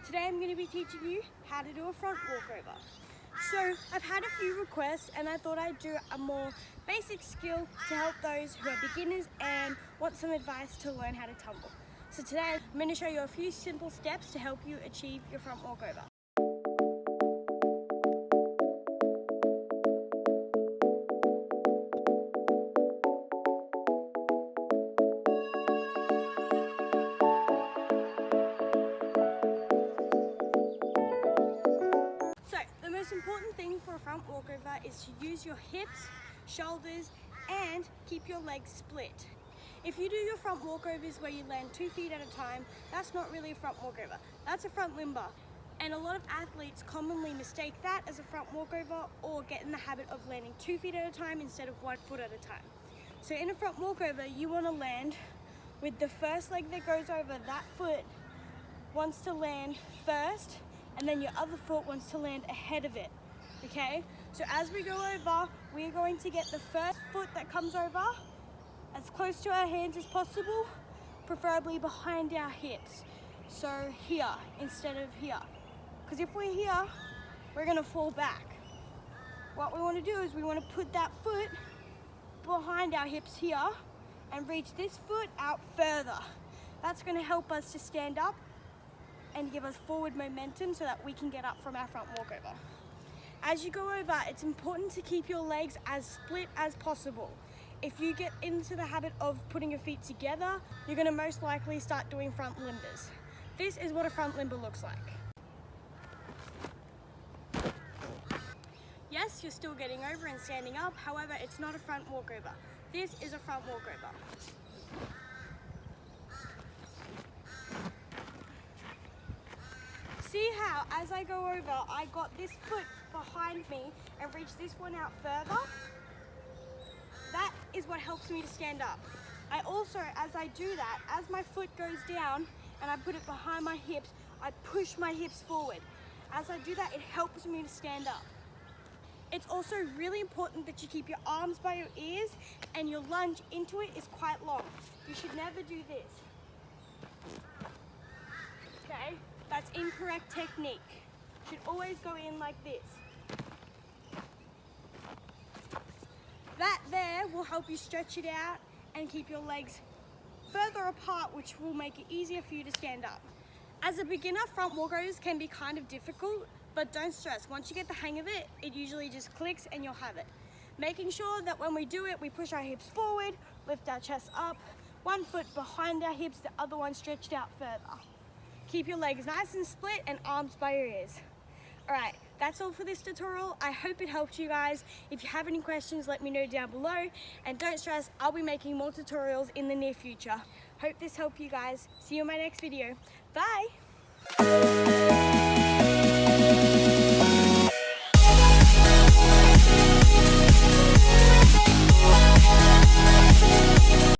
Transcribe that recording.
Today I'm going to be teaching you how to do a front walkover. So I've had a few requests and I thought I'd do a more basic skill to help those who are beginners and want some advice to learn how to tumble. So today I'm going to show you a few simple steps to help you achieve your front walkover. The most important thing for a front walkover is to use your hips, shoulders, and keep your legs split. If you do your front walkovers where you land 2 feet at a time, that's not really a front walkover, that's a front limber. And a lot of athletes commonly mistake that as a front walkover or get in the habit of landing 2 feet at a time instead of 1 foot at a time. So in a front walkover, you want to land with the first leg that goes over. That foot wants to land first, and then your other foot wants to land ahead of it, okay? So as we go over, we're going to get the first foot that comes over as close to our hands as possible, preferably behind our hips. So here instead of here. Because if we're here, we're gonna fall back. What we wanna do is we wanna put that foot behind our hips here and reach this foot out further. That's gonna help us to stand up and give us forward momentum so that we can get up from our front walkover. As you go over, it's important to keep your legs as split as possible. If you get into the habit of putting your feet together, you're gonna most likely start doing front limbers. This is what a front limber looks like. Yes, you're still getting over and standing up, however, it's not a front walkover. This is a front walkover. See how, as I go over, I got this foot behind me and reach this one out further? That is what helps me to stand up. I also, as I do that, as my foot goes down and I put it behind my hips, I push my hips forward. As I do that, it helps me to stand up. It's also really important that you keep your arms by your ears and your lunge into it is quite long. You should never do this. Okay? That's incorrect technique. Should always go in like this. That there will help you stretch it out and keep your legs further apart, which will make it easier for you to stand up. As a beginner, front walkovers can be kind of difficult, but don't stress. Once you get the hang of it, it usually just clicks and you'll have it. Making sure that when we do it, we push our hips forward, lift our chest up, 1 foot behind our hips, the other one stretched out further. Keep your legs nice and split and arms by your ears. Alright, that's all for this tutorial. I hope it helped you guys. If you have any questions, let me know down below. And don't stress, I'll be making more tutorials in the near future. Hope this helped you guys. See you in my next video. Bye!